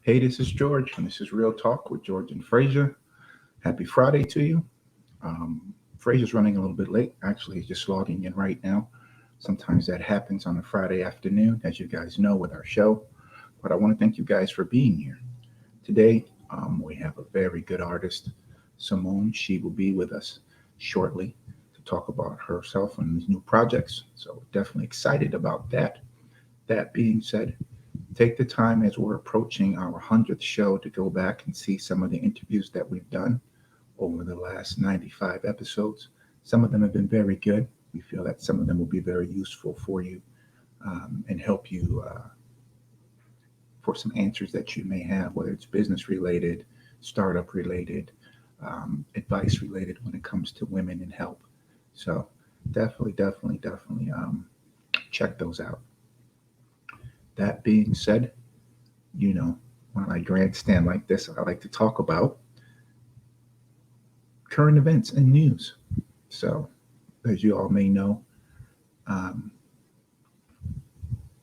Hey, this is George, and this is Real Talk with George and Frazier. Happy Friday to you. Frazier's running a little bit late. Actually, he's just logging in right now. Sometimes that happens on a Friday afternoon, as you guys know, with our show. But I want to thank you guys for being here. Today, we have a very good artist, Simone. She will be with us shortly to talk about herself and these new projects. So, definitely excited about that. That being said, take the time as we're approaching our 100th show to go back and see some of the interviews that we've done over the last 95 episodes. Some of them have been very good. We feel that some of them will be very useful for you and help you for some answers that you may have, whether it's business related, startup related, advice related when it comes to women and help. So definitely check those out. That being said, you know, when I grandstand like this, I like to talk about current events and news. So, as you all may know, um,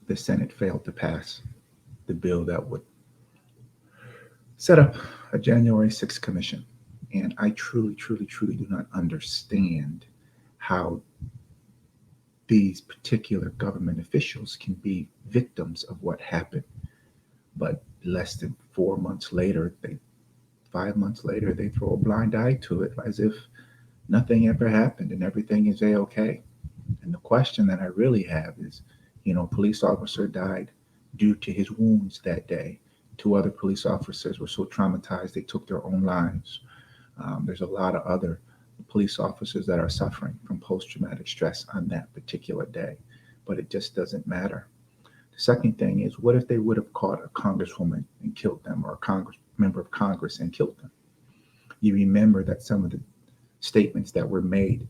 the Senate failed to pass the bill that would set up a January 6th commission. And I truly do not understand how these particular government officials can be victims of what happened. But less than 4 months later, 5 months later, they throw a blind eye to it as if nothing ever happened and everything is a-okay. And the question that I really have is, a police officer died due to his wounds that day. Two other police officers were so traumatized they took their own lives. There's a lot of other police officers that are suffering from post-traumatic stress on that particular day, but it just doesn't matter. The second thing is, what if they would have caught a congresswoman and killed them, or a member of Congress and killed them? You remember that some of the statements that were made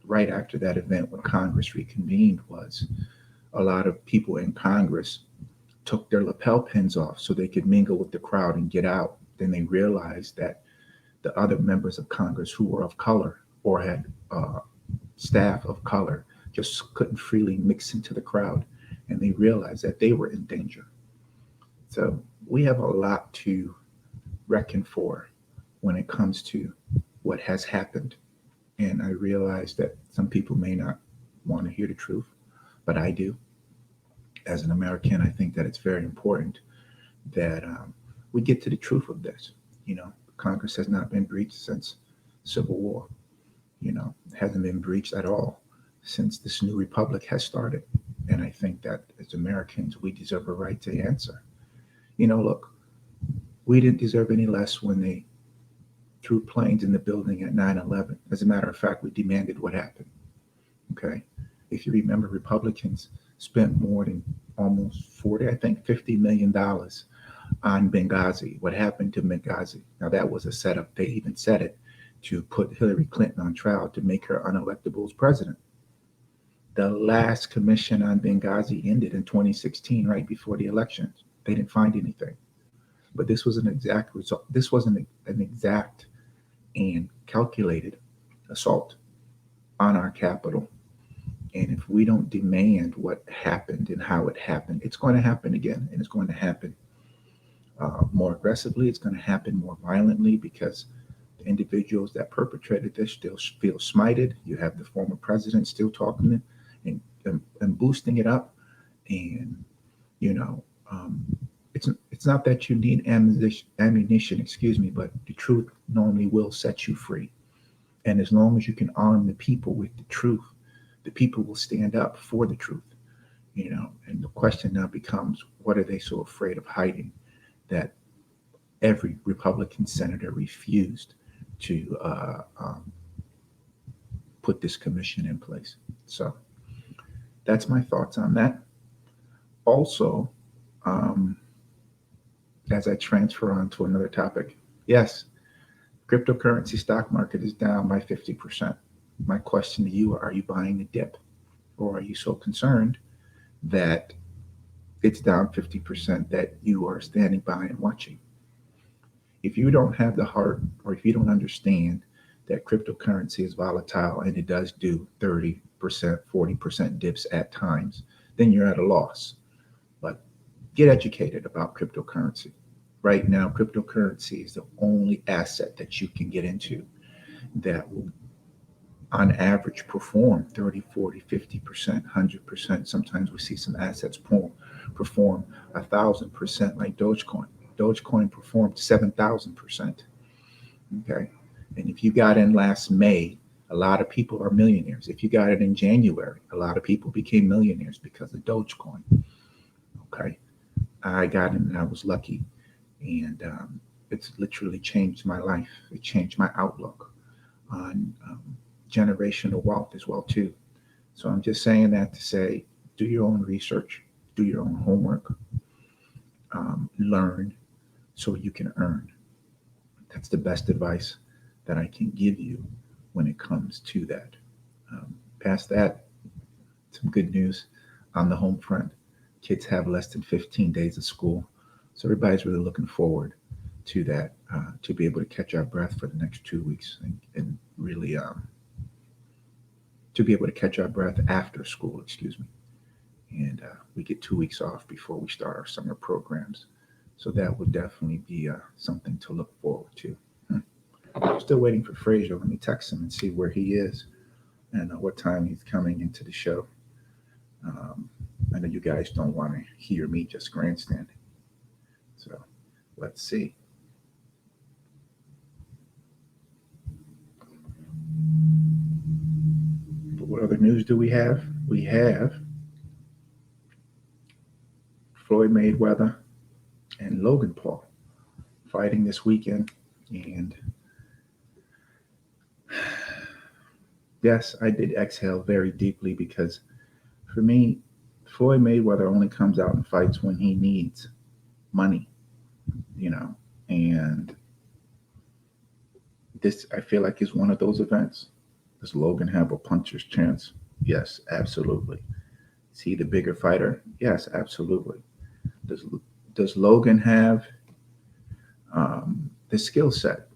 right after that event when Congress reconvened was a lot of people in Congress took their lapel pins off so they could mingle with the crowd and get out. Then they realized that the other members of Congress who were of color or had staff of color just couldn't freely mix into the crowd, and they realized that they were in danger. So we have a lot to reckon for when it comes to what has happened. And I realize that some people may not want to hear the truth, but I do. As an American, I think that it's very important that we get to the truth of this. Congress has not been breached since Civil War. It hasn't been breached at all since this new republic has started. And I think that as Americans, we deserve a right to answer. Look, we didn't deserve any less when they threw planes in the building at 9/11. As a matter of fact, we demanded what happened. Okay. If you remember, Republicans spent more than almost 40, I think $50 million on Benghazi. What happened to Benghazi? Now, that was a setup. They even said it to put Hillary Clinton on trial to make her unelectable as president. The last commission on Benghazi ended in 2016, right before the elections. They didn't find anything. But this was an exact result. This wasn't an exact and calculated assault on our capital. And if we don't demand what happened and how it happened, it's going to happen again. And it's going to happen more aggressively. It's going to happen more violently because the individuals that perpetrated this still feel smited. You have the former president still talking and boosting it up. And, you know, um, it's not that you need ammunition, excuse me, but the truth normally will set you free. And as long as you can arm the people with the truth, the people will stand up for the truth. And the question now becomes, what are they so afraid of hiding that every Republican senator refused to put this commission in place? So that's my thoughts on that. Also, um, as I transfer on to another topic, yes, cryptocurrency stock market is down by 50%. My question to you, are you buying the dip? Or are you so concerned that it's down 50% that you are standing by and watching? If you don't have the heart, or if you don't understand that cryptocurrency is volatile and it does do 30%, 40% dips at times, then you're at a loss. But get educated about cryptocurrency. right now, cryptocurrency is the only asset that you can get into that will, on average, perform 30, 40, 50%, 100%. Sometimes we see some assets perform 1,000%, like Dogecoin. Dogecoin performed 7,000%. Okay. And if you got in last May, a lot of people are millionaires. If you got it in January, a lot of people became millionaires because of Dogecoin. Okay. I got in and I was lucky. And it's literally changed my life. It changed my outlook on generational wealth as well, too. So I'm just saying that to say, do your own research, do your own homework, learn so you can earn. That's the best advice that I can give you when it comes to that. Past that, some good news on the home front. Kids have less than 15 days of school. So everybody's really looking forward to that, to be able to catch our breath for the next 2 weeks and really to be able to catch our breath after school, excuse me. And we get 2 weeks off before we start our summer programs. So that would definitely be something to look forward to. Still waiting for Frazier. Let me text him and see where he is and what time he's coming into the show. I know you guys don't want to hear me just grandstanding. So let's see. But what other news do we have? We have Floyd Mayweather and Logan Paul fighting this weekend. And yes, I did exhale very deeply because for me, Floyd Mayweather only comes out and fights when he needs money, and this, I feel like, is one of those events. Does Logan have a puncher's chance? Yes, absolutely. Is he the bigger fighter? Yes, absolutely. Does Logan have the skill set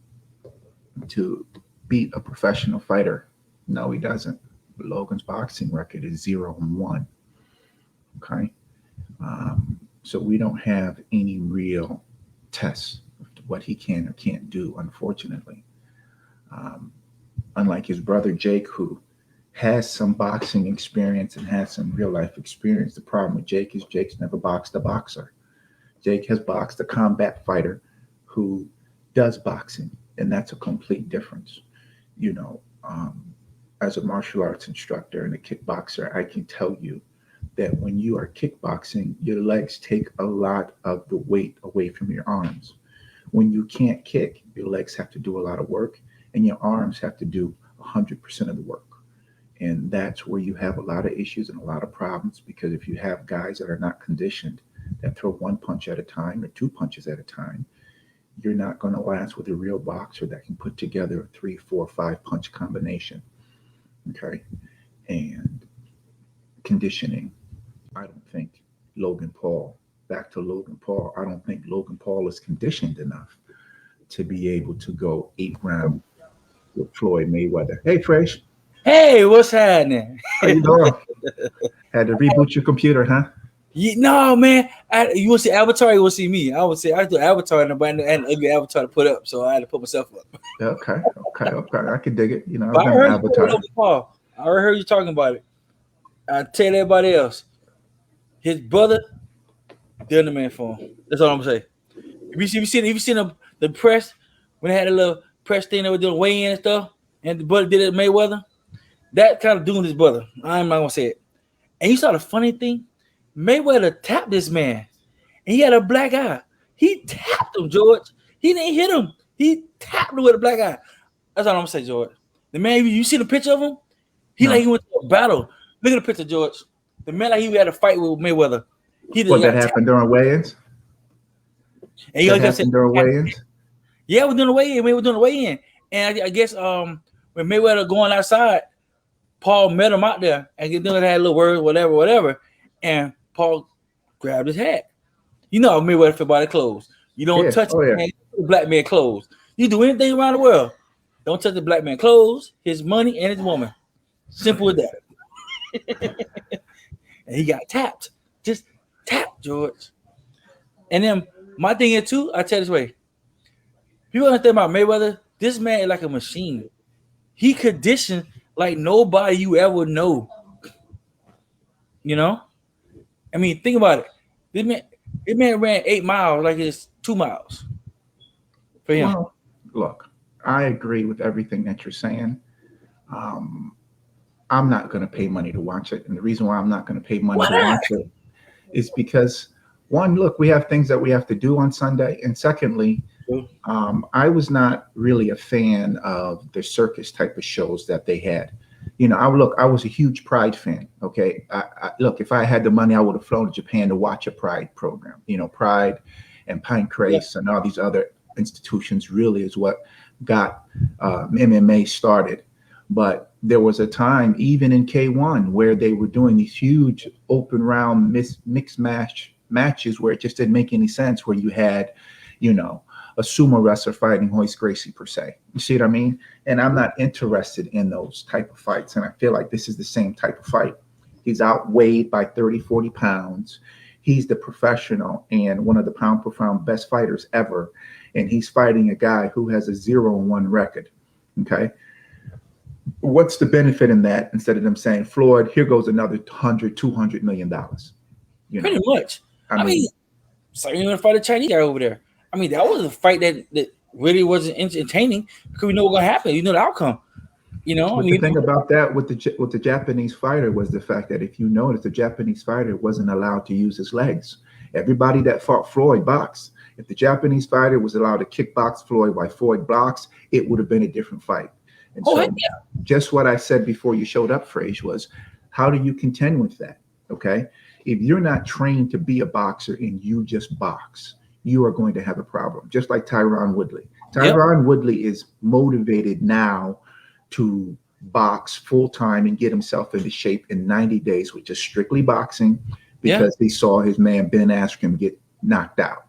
to beat a professional fighter? No, he doesn't. Logan's boxing record is 0-1. Okay. So we don't have any real tests of what he can or can't do, unfortunately. Unlike his brother Jake, who has some boxing experience and has some real life experience. The problem with Jake is Jake's never boxed a boxer. Jake has boxed a combat fighter who does boxing, and that's a complete difference. As a martial arts instructor and a kickboxer, I can tell you that when you are kickboxing, your legs take a lot of the weight away from your arms. When you can't kick, your legs have to do a lot of work and your arms have to do 100% of the work. And that's where you have a lot of issues and a lot of problems, because if you have guys that are not conditioned, that throw one punch at a time or two punches at a time, you're not going to last with a real boxer that can put together a 3, 4, 5 punch combination. Okay. And conditioning. I don't think back to Logan Paul, I don't think Logan Paul is conditioned enough to be able to go 8 rounds with Floyd Mayweather. Hey, Fresh. Hey, what's happening? How you doing? Had to reboot your computer, huh? No, man. You will see Avatar, you will see me. I would say I do Avatar and an ugly Avatar to put up, so I had to put myself up. Okay. I can dig it. I've But I done heard Avatar. Paul. I heard you talking about it. I tell everybody else, his brother did the man for him. That's all I'm gonna say. If you seen the press when they had a little press thing, they were doing weigh-in and stuff, and the brother did it Mayweather. That kind of doing his brother. I'm not gonna say it. And you saw the funny thing, Mayweather tapped this man, and he had a black eye. He tapped him, George. He didn't hit him. He tapped him with a black eye. That's all I'm gonna say, George. The man, you see the picture of him? He went to a battle. Look at the picture, George. The man he had a fight with Mayweather. That happened during weigh-ins? And that happened during weigh-ins? Yeah, we're doing the weigh-in. We were doing the weigh-in. And I guess when Mayweather going outside, Paul met him out there and they had a little word, whatever. And Paul grabbed his hat. You know Mayweather feel by the clothes. You don't touch the black man clothes. You do anything around the world, don't touch the black man clothes, his money, and his woman. Simple as that. And he got tapped. Just tapped, George. And then my thing is too. I tell you this way. People understand about Mayweather. This man is like a machine. He conditioned like nobody you ever know. You know? I mean, think about it. This man ran 8 miles like it's 2 miles for him. Well, look, I agree with everything that you're saying. I'm not going to pay money to watch it. And the reason why I'm not going to pay money to watch it is because, one, look, we have things that we have to do on Sunday. And secondly, I was not really a fan of the circus type of shows that they had. You know, I was a huge Pride fan. Okay. Look, if I had the money, I would have flown to Japan to watch a Pride program. You know, Pride and Pancrase and all these other institutions really is what got MMA started. But there was a time, even in K1, where they were doing these huge open round mixed matches where it just didn't make any sense, where you had, you know, a sumo wrestler fighting Royce Gracie per se. You see what I mean? And I'm not interested in those type of fights. And I feel like this is the same type of fight. He's outweighed by 30, 40 pounds. He's the professional and one of the pound for pound best fighters ever. And he's fighting a guy who has a 0-1 record. Okay. What's the benefit in that, instead of them saying, Floyd, here goes another $200 million? You know? Pretty much. I mean, so you want to fight a Chinese guy over there. I mean, that was a fight that really wasn't entertaining because we know what's gonna happen. You know the outcome. You know, but the thing about that with the Japanese fighter was the fact that, if you notice, the Japanese fighter wasn't allowed to use his legs. Everybody that fought Floyd boxed. If the Japanese fighter was allowed to kickbox Floyd while Floyd blocks, it would have been a different fight. And so just what I said before you showed up, Frage, was how do you contend with that? Okay. If you're not trained to be a boxer and you just box, you are going to have a problem. Just like Tyron Woodley. Tyron Woodley is motivated now to box full time and get himself into shape in 90 days with just strictly boxing, because he saw his man Ben Askren get knocked out,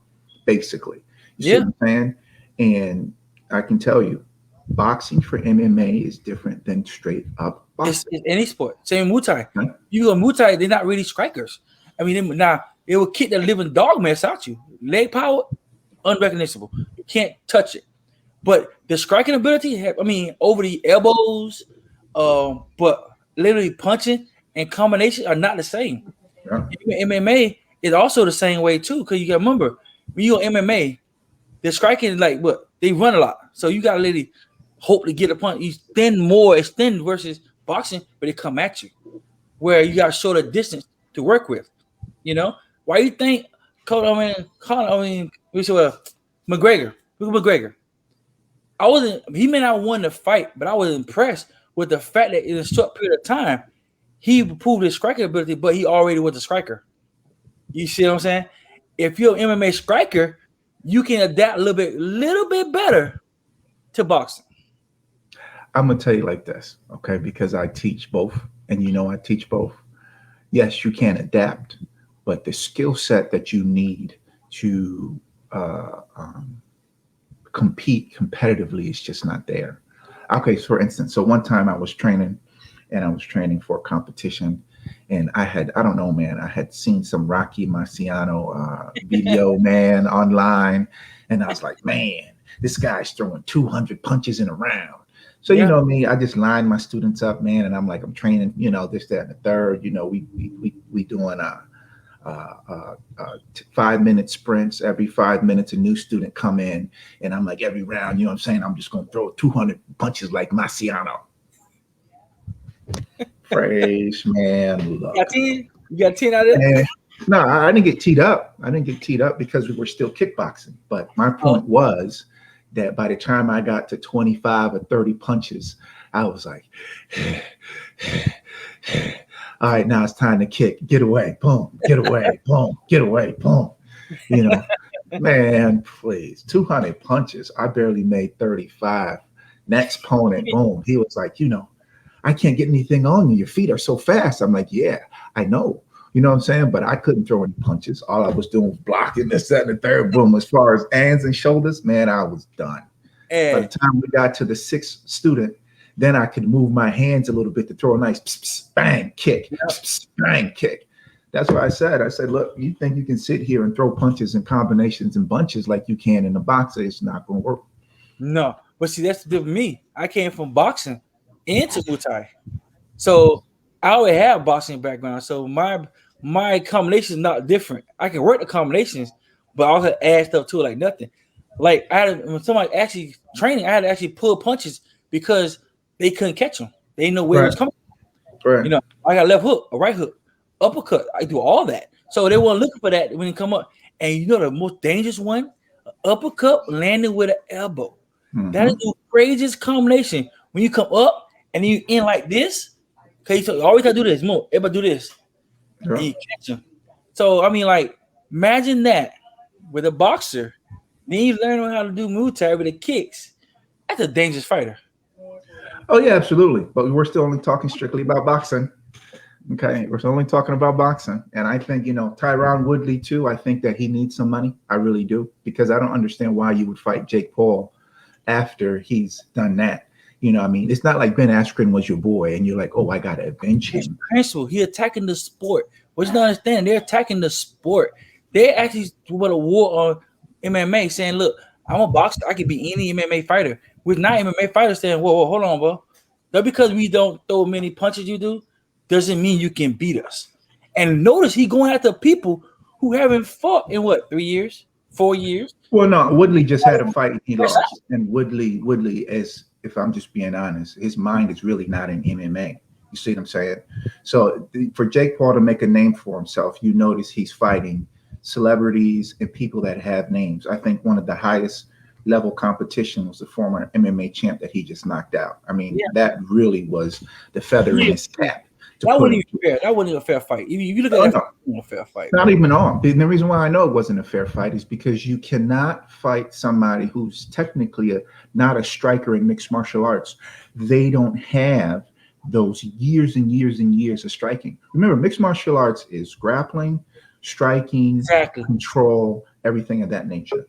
basically. You see what I'm saying? And I can tell you, boxing for MMA is different than straight up boxing. It's any sport. Same Muay Thai. Huh? You go Muay Thai, they're not really strikers. I mean, it will kick the living dog mess out you. Leg power, unrecognizable. You can't touch it. But the striking ability, I mean, over the elbows, but literally punching and combination are not the same. Yeah. MMA is also the same way too, because you got to remember, when you on MMA, the striking is like what? They run a lot. So you got to literally hope to get a punch. You extend versus boxing, but they come at you, where you got a shorter distance to work with. You know, why you think McGregor? Look at McGregor. He may not won the fight, but I was impressed with the fact that in a short period of time, he proved his striking ability, but he already was a striker. You see what I'm saying? If you're an MMA striker, you can adapt a little bit better to boxing. I'm gonna tell you like this, okay? Because I teach both, and you know I teach both. Yes, you can adapt, but the skill set that you need to compete competitively is just not there. Okay, so for instance, so one time I was training for a competition, and I had seen some Rocky Marciano video, man, online, and I was like, man, this guy's throwing 200 punches in a round. So, you know me, I just line my students up, man, and I'm like, I'm training, you know, this, that, and the third. You know, we doing 5-minute sprints. Every 5 minutes, a new student come in, and I'm like, every round, you know what I'm saying? I'm just going to throw 200 punches like Marciano. Phrase, man. Look. You got 10 out of it? No, I didn't get teed up. I didn't get teed up because we were still kickboxing. But my point was that by the time I got to 25 or 30 punches, I was like, all right, now it's time to kick. Get away, boom, get away, boom, get away, boom. You know, man, please, 200 punches. I barely made 35. Next opponent, boom. He was like, you know, I can't get anything on you. Your feet are so fast. I'm like, yeah, I know. You know what I'm saying? But I couldn't throw any punches. All I was doing was blocking this, that, and the third. Boom. As far as hands and shoulders, man, I was done. By the time we got to the 6th student, then I could move my hands a little bit to throw a nice pss, pss, bang kick, pss, pss, bang kick. That's what I said, look, you think you can sit here and throw punches and combinations and bunches like you can in the boxer? It's not going to work. No, but see, that's the difference with me. I came from boxing into Muay Thai, so I already have boxing background. So my combination is not different. I can work the combinations, but I also add stuff to it like nothing. Like when somebody actually training, I had to actually pull punches because they couldn't catch them. They didn't know where it was coming. Right. You know, I got left hook, a right hook, uppercut. I do all that. So they weren't looking for that when they come up. And you know the most dangerous one, uppercut landing with an elbow. Mm-hmm. That is the craziest combination. When you come up and you in like this, okay, so you always gotta do this. More, everybody do this, Yeah. and you catch them. So I mean, like, imagine that with a boxer. Then you learn how to do Muay Thai with the kicks. That's a dangerous fighter. Oh yeah, absolutely. But we're still only talking strictly about boxing. Okay, we're only talking about boxing, and I think Tyron Woodley too. I think that he needs some money. I really do, because I don't understand why you would fight Jake Paul after he's done that. I mean, it's not like Ben Askren was your boy, and you're like, oh, I gotta avenge him. Principle. He attacking the sport. What you don't understand? They're attacking the sport. They actually put a war on MMA, saying, "Look, I'm a boxer. I can be any MMA fighter." With not MMA fighters saying, "Whoa, hold on, bro. Just because we don't throw many punches you do, doesn't mean you can beat us." And notice he going after people who haven't fought in 3 years, 4 years. Well, no, Woodley just had a fight and he lost. And Woodley, is, if I'm just being honest, his mind is really not in MMA. You see what I'm saying? So for Jake Paul to make a name for himself, you notice he's fighting celebrities and people that have names. I think one of the highest level competition was the former MMA champ that he just knocked out. I mean, that really was the feather in his cap. That wasn't even fair. That wasn't even a fair fight. If you look at that, it wasn't a fair fight. Not even all. And the reason why I know it wasn't a fair fight is because you cannot fight somebody who's technically not a striker in mixed martial arts. They don't have those years and years and years of striking. Remember, mixed martial arts is grappling, striking, control, everything of that nature.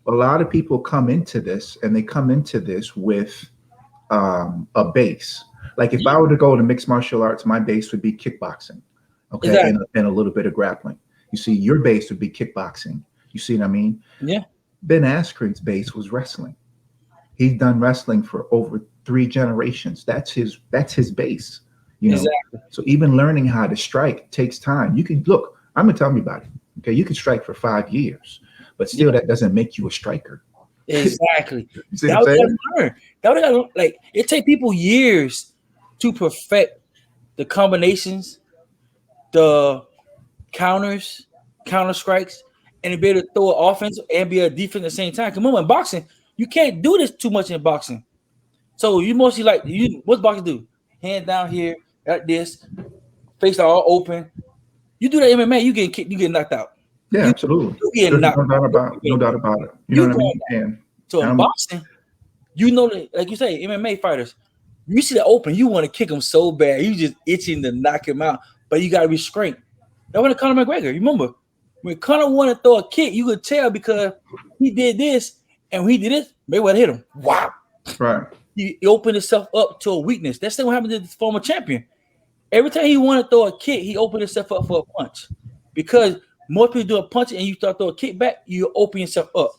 A lot of people come into this, and they come into this with a base. Like if I were to go to mixed martial arts, my base would be kickboxing, okay, and a little bit of grappling. You see, your base would be kickboxing. You see what I mean? Yeah. Ben Askren's base was wrestling. He's done wrestling for over 3 generations. That's his base. So even learning how to strike takes time. You can look. I'm gonna tell you about it. Okay, you can strike for 5 years, but still that doesn't make you a striker. Exactly. That was learn. That was like it take people years to perfect the combinations, the counters, counter strikes, and to be able to throw an offense and be a defense at the same time. Come on, in boxing, you can't do this too much in boxing. So you mostly what's boxing do? Hand down here, like this, face all open. You do that MMA, you get kicked, you get knocked out. Yeah, absolutely. You get knocked no doubt about it. You know what I mean? So in boxing, that, like you say, MMA fighters, you see the open, you want to kick him so bad, you just itching to knock him out, but you got to restrain. That was Conor McGregor. You remember when Conor wanted to throw a kick, you could tell because he did this, and when he did this, Mayweather hit him. Wow, right. He opened himself up to a weakness. That's what happened to the former champion. Every time he wanted to throw a kick, he opened himself up for a punch, because more people do a punch and you start throwing a kick back, you open yourself up.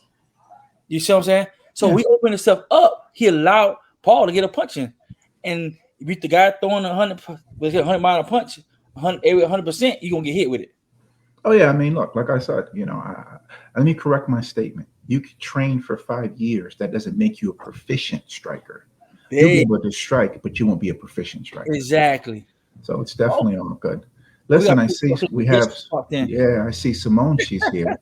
You see what I'm saying? So we opened himself up. He allowed Paul to get a punch in. And if the guy throwing 100 mile punch, 100%, you're going to get hit with it. Oh, yeah. I mean, look, like I said, let me correct my statement. You can train for 5 years. That doesn't make you a proficient striker. You'll be able to strike, but you won't be a proficient striker. Exactly. So it's definitely all good. Listen, I see I see Simone. She's here.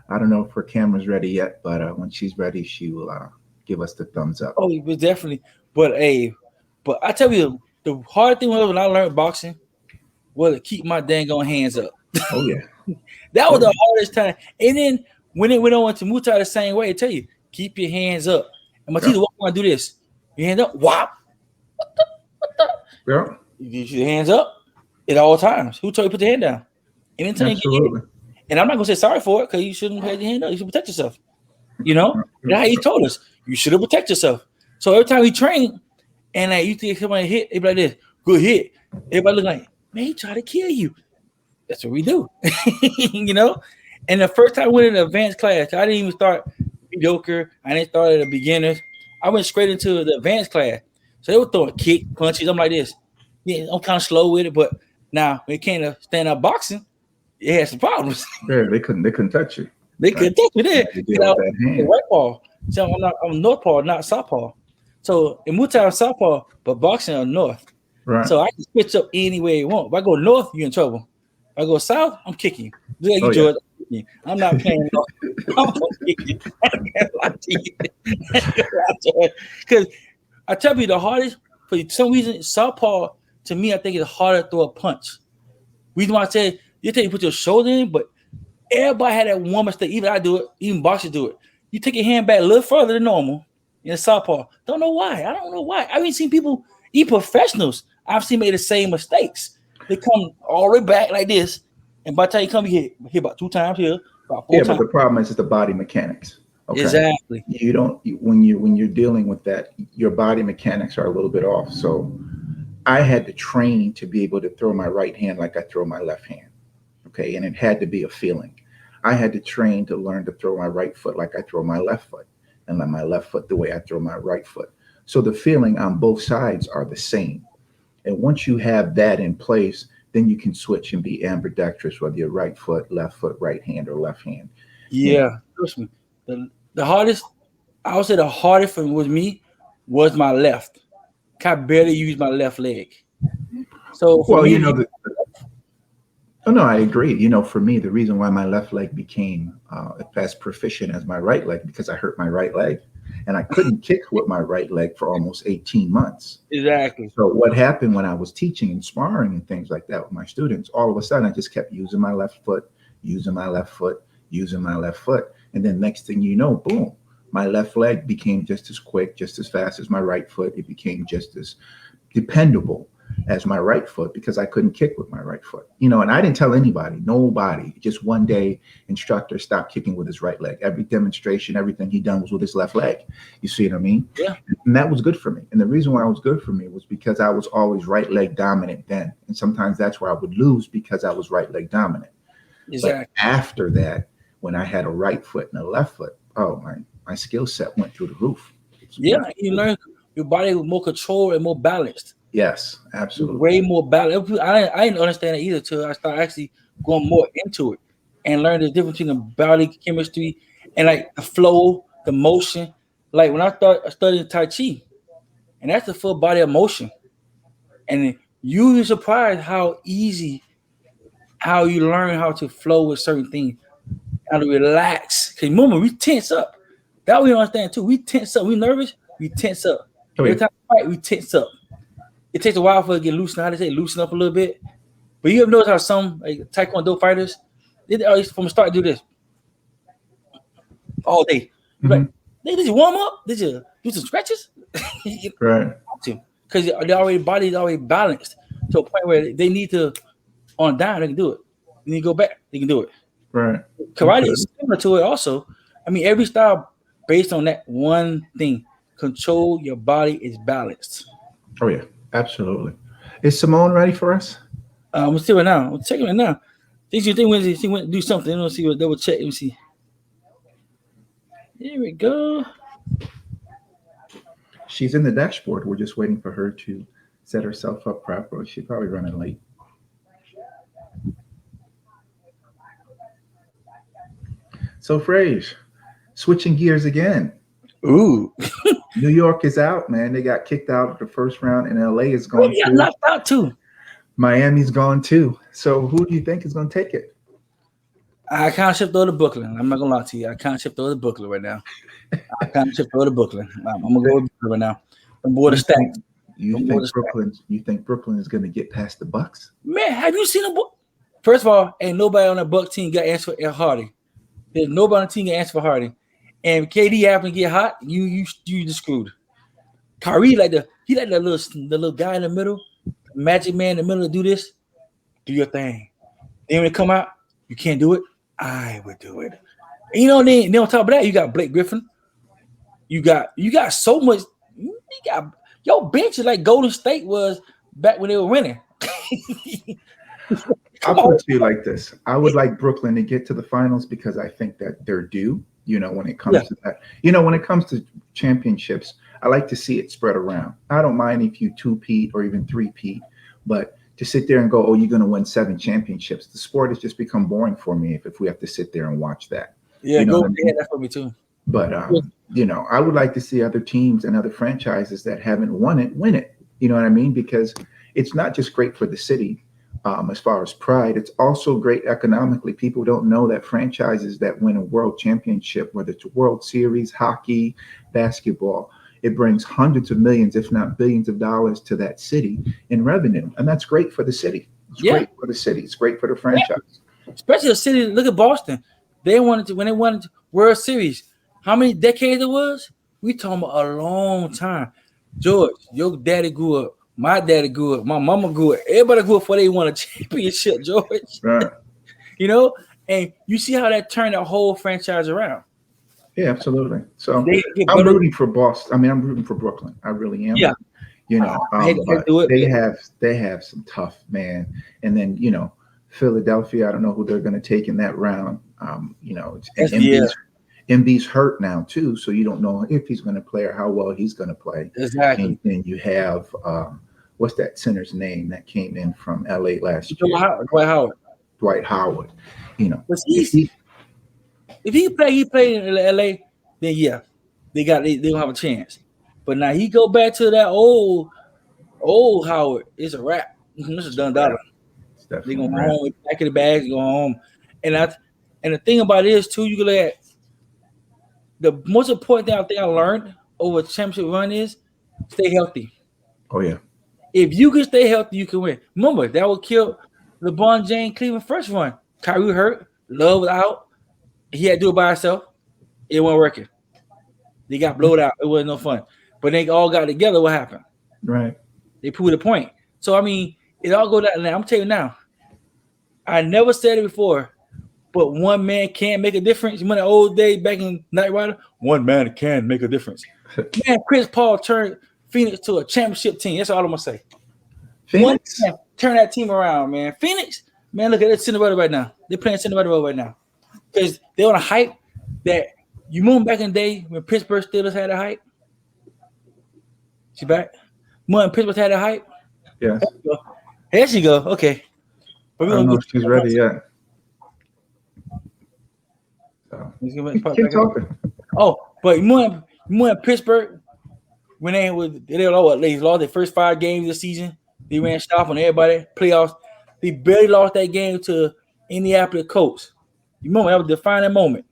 I don't know if her camera's ready yet, but when she's ready, she will give us the thumbs up. Oh, definitely. But I tell you, the hard thing was when I learned boxing was to keep my dang on hands up. Oh yeah, that was the hardest time. And then when it went on to Muay Thai the same way, I tell you, keep your hands up. And my teacher, what do this? Your hands up, whop. Yeah. You get your hands up at all times. Who told you to put your hand down? Anytime you get hit. And I'm not gonna say sorry for it because you shouldn't have your hand up. You should protect yourself. That's how he told us. You should have protected yourself. So every time we train, and you think somebody hit, they be like this, good hit. Everybody look like, man, he tried to kill you. That's what we do. You know? And the first time I went in the advanced class, I didn't even start mediocre. I didn't start at the beginners. I went straight into the advanced class. So they were throwing kick, punches. I'm like this. Yeah, I'm kind of slow with it, but now when it came to stand up boxing, it had some problems. Yeah, they couldn't touch you. They couldn't touch me there. You deal with that hand. Right paw. So I'm north paw, not south paw. So in Muay Thai, I'm south paw, but boxing are north. Right. So I can switch up any way you want. If I go north, you're in trouble. If I go south, I'm kicking you. Like you, George, I'm not playing. I'm kicking you. Because I tell you, the hardest, for some reason, southpaw, to me, I think it's harder to throw a punch. Reason why I say, you take you put your shoulder in, but everybody had that one mistake. Even I do it, even boxers do it. You take your hand back a little further than normal in a southpaw. Don't know why. I don't know why. I haven't seen people, even professionals, I've seen made the same mistakes. They come all the way back like this, and by the time you come, you hit about 2 times here, about 4 times. But the problem is the body mechanics. Okay? Exactly. You don't when you're dealing with that, your body mechanics are a little bit off. So I had to train to be able to throw my right hand like I throw my left hand. Okay, and it had to be a feeling. I had to train to learn to throw my right foot like I throw my left foot, and like my left foot the way I throw my right foot. So the feeling on both sides are the same. And once you have that in place, then you can switch and be ambidextrous, whether you're right foot, right hand, or left hand. Yeah, trust me. The hardest, I would say the hardest for me was my left. I barely use my left leg. So no, I agree. For me, the reason why my left leg became as proficient as my right leg, because I hurt my right leg, and I couldn't kick with my right leg for almost 18 months. Exactly. So what happened when I was teaching and sparring and things like that with my students, all of a sudden I just kept using my left foot, using my left foot. And then next thing you know, boom, my left leg became just as quick, just as fast as my right foot. It became just as dependable as my right foot because I couldn't kick with my right foot. And I didn't tell nobody. Just one day, instructor stopped kicking with his right leg. Every demonstration, everything he done was with his left leg. You see what I mean? Yeah. And that was good for me. And the reason why it was good for me was because I was always right leg dominant then. And sometimes that's where I would lose because I was right leg dominant. Exactly. But after that, when I had a right foot and a left foot, oh, my skill set went through the roof. Yeah, you learn your body with more control and more balanced. Yes, absolutely. Way more balanced. I didn't understand it either until I started actually going more into it and learn the difference between the body chemistry and like the flow, the motion. Like when I started studying Tai Chi, and that's the full body of motion. And you're surprised how easy, how you learn how to flow with certain things, how to relax. Because remember, we tense up. That we understand too. We tense up. We nervous. We tense up. Every time we fight, we tense up. It takes a while for it to get loosened. How they say loosen up a little bit. But you ever notice how some like Taekwondo fighters, they always from the start do this all day. Mm-hmm. Like, did you warm up? Did you do some stretches? Right. Because their body is already balanced to a point where they need to on down, they can do it. When you go back, they can do it. Right. Karate is similar to it also. I mean, every style based on that one thing. Control your body is balanced. Oh yeah, absolutely. Is Simone ready for us? I'm still right now. I'm checking right now. She went to do something. Let's see what double check. Let me see. Here we go. She's in the dashboard. We're just waiting for her to set herself up properly. She's probably running late. So, Frage, switching gears again. Ooh. New York is out, man. They got kicked out of the first round, and LA is gone too. Knocked out too. Miami's gone too. So, who do you think is going to take it? I can't shift over to Brooklyn. I'm not gonna lie to you. I can't shift over to Brooklyn right now. I'm gonna go with Brooklyn right now. I'm bored of stacks. You think Brooklyn is gonna get past the Bucks? Man, have you seen a First of all, ain't nobody on the Buck team got answer for Hardy. There's nobody on the team got answer for Hardy. And KD happen to get hot, you just screwed. Kyrie the little guy in the middle, magic man in the middle to do this. Do your thing. Then when it come out, you can't do it. I would do it. And then on top of that, you got Blake Griffin. You got so much. You got your bench is like Golden State was back when they were winning. I'll put it to you like this. I would like Brooklyn to get to the finals because I think that they're due, when it comes Yeah. to that. When it comes to championships, I like to see it spread around. I don't mind if you two-peat or even three-peat, but to sit there and go, oh, you're going to win 7 championships, the sport has just become boring for me if we have to sit there and watch that. Yeah, You know go what I mean? ahead. That's for me too. But I would like to see other teams and other franchises that haven't won it win it. You know what I mean? Because it's not just great for the city as far as pride. It's also great economically. People don't know that franchises that win a world championship, whether it's a World Series, hockey, basketball, it brings hundreds of millions, if not billions of dollars to that city in revenue. And that's great for the city. It's great for the city. It's great for the franchise. Especially the city. Look at Boston. When they wanted to World Series. How many decades it was? We talking about a long time. George, your daddy grew up. My daddy grew up. My mama grew up. Everybody grew up before they won a championship, George. Right. And you see how that turned that whole franchise around. Yeah, absolutely. So I'm rooting for Boston. I mean, I'm rooting for Brooklyn. I really am. Yeah. But they have some tough, man. And then, Philadelphia, I don't know who they're going to take in that round. Embiid's hurt now too, so you don't know if he's going to play or how well he's going to play. Exactly. And then you have what's that center's name that came in from LA last year? Dwight Howard. But if he played in LA, then yeah, they don't have a chance. But now he go back to that old Howard. It's a wrap. This is done dollar. They're gonna go home, back in the bags, go home. And the thing about it is too, you can look at the most important thing I think I learned over a championship run is stay healthy. Oh yeah. If you can stay healthy, you can win. Remember, that would kill LeBron James Cleveland first run. Kyrie hurt, Love was out. He had to do it by himself. It wasn't working. They got blowed out. It wasn't no fun. But they all got together. What happened? Right. They proved a point. So I mean, it all goes down. I'm telling you now. I never said it before, but one man can make a difference. Remember the old day back in Knight Rider? One man can make a difference. Man, Chris Paul turned Phoenix to a championship team. That's all I'm gonna say. Phoenix? One man turn that team around, man. Phoenix, man, look at that Cinderella right now. They're playing Cinderella right now. Because they're on a hype that you remember back in the day when Pittsburgh Steelers had a hype? She back? When Pittsburgh had a hype? Yes. There she go. Okay. I don't know if she's ready yet. So. Keep talking. Oh, but when Pittsburgh, when they lost their first 5 games this season, they ran stop on everybody. Playoffs, they barely lost that game to Indianapolis Colts. You remember that was the defining moment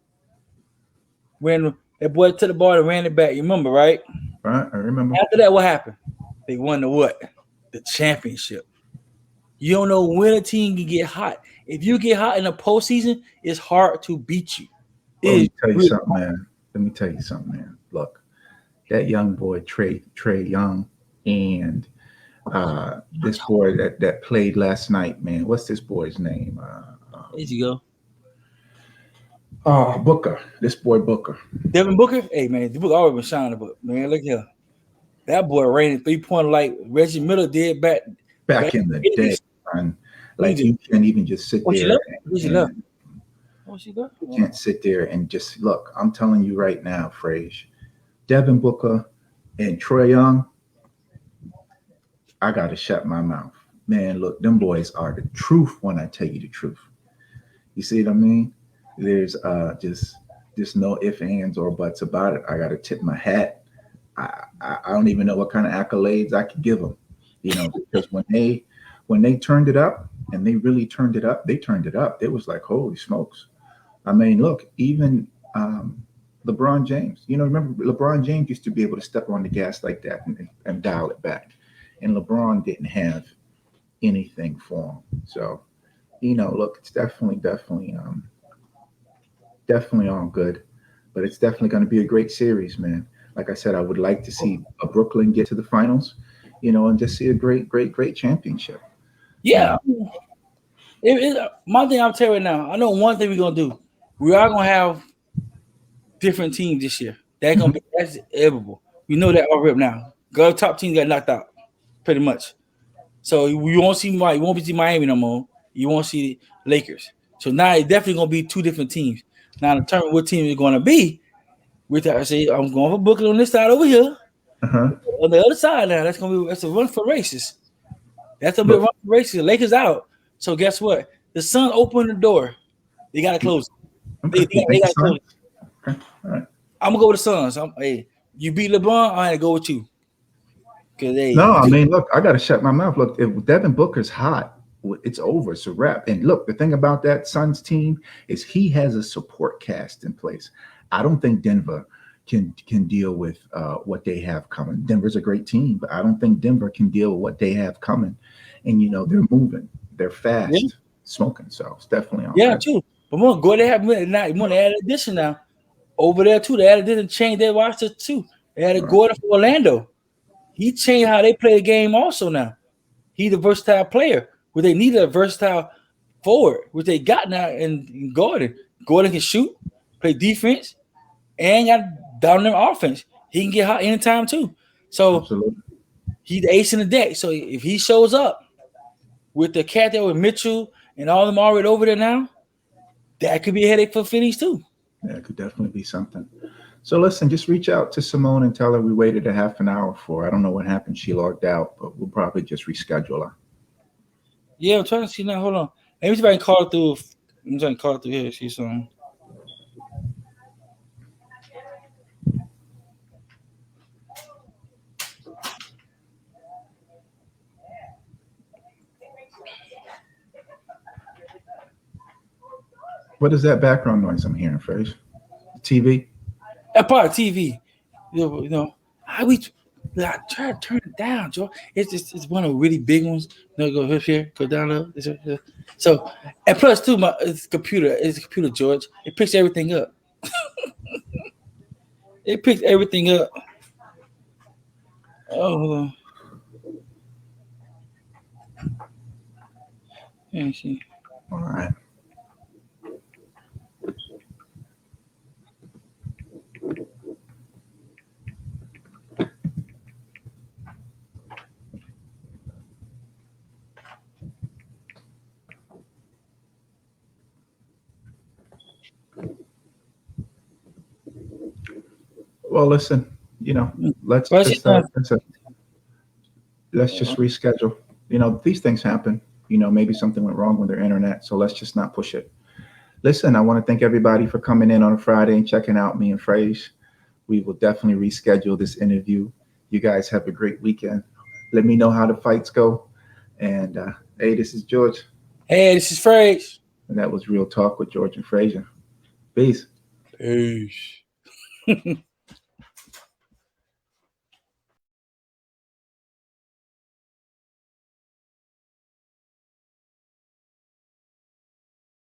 when that boy took the ball and ran it back. You remember, right? Right, I remember. After that, what happened? They won the championship. You don't know when a team can get hot. If you get hot in the postseason, it's hard to beat you. Let me tell you something, man. Look, that young boy, Trey Young, and this boy that played last night, man. What's this boy's name? There you go. Booker. This boy Booker. Devin Booker? Hey, man, the Booker always been shining, but man, look here. That boy raining 3-point like Reggie Miller did back in the day, man. Like you can't even just sit there. You can't sit there and just look. I'm telling you right now, Frage, Devin Booker and Trae Young, I gotta shut my mouth. Man, look, them boys are the truth when I tell you the truth. You see what I mean? There's just no ifs, ands, or buts about it. I gotta tip my hat. I don't even know what kind of accolades I could give them, because when they turned it up and they really turned it up, It was like, holy smokes. I mean, look, even LeBron James, remember LeBron James used to be able to step on the gas like that and dial it back. And LeBron didn't have anything for him. So, look, it's definitely all good, but it's definitely going to be a great series, man. Like I said, I would like to see Brooklyn get to the finals, and just see a great championship. Yeah. My thing I'll tell you right now, I know one thing we're going to do. We are going to have different teams this year. That's inevitable. We know that already now. Top teams got knocked out, pretty much. So we won't see Miami no more. you won't see Lakers. So now it's definitely gonna be two different teams. Now to determine what team it's gonna be, I say I'm going for Brooklyn on this side over here. Uh-huh. On the other side now, that's a run for races. That's a bit run for races. Lakers out. So guess what? The Sun opened the door. They gotta close it. Okay. They gotta close it. Okay. All right. I'm gonna go with the Suns. Hey, you beat LeBron, I had to go with you. No, I mean, look, I gotta shut my mouth. Look, if Devin Booker's hot, it's over. It's a wrap. And look, the thing about that Suns team is he has a support cast in place. I don't think Denver can deal with what they have coming. Denver's a great team, but I don't think Denver can deal with what they have coming. And they're moving, they're fast, smoking. So it's definitely on. Too. But more go they have more to add addition now. Over there too, they added didn't change their roster too. They added Gordon for Orlando. He changed how they play the game also now. He's a versatile player. Where they needed a versatile forward, which they got now in Gordon. Gordon can shoot, play defense, and got down their offense. He can get hot anytime too. So Absolutely. He's the ace in the deck. So if he shows up with the cat there with Mitchell and all of them already over there now, that could be a headache for Phoenix too. Yeah, it could definitely be something. So listen, just reach out to Simone and tell her we waited a half an hour for. I don't know what happened. She logged out, but we'll probably just reschedule her. Yeah, I'm trying to see now. Hold on. Let me see if I can call it through. I'm trying to call it through here. See something. What is that background noise I'm hearing, Fraser? TV? That part of TV. I try to turn it down, Joe. It's one of the really big ones. Go up here, go down low. So, and plus too, it's a computer, George. It picks everything up. It picks everything up. Oh, hold on. Let me see. All right. Well, listen, let's just reschedule. These things happen. Maybe something went wrong with their internet, so let's just not push it. Listen, I want to thank everybody for coming in on a Friday and checking out me and Frage. We will definitely reschedule this interview. You guys have a great weekend. Let me know how the fights go. And hey, this is George. Hey, this is Frage. And that was Real Talk with George and Frazier. Peace. Peace.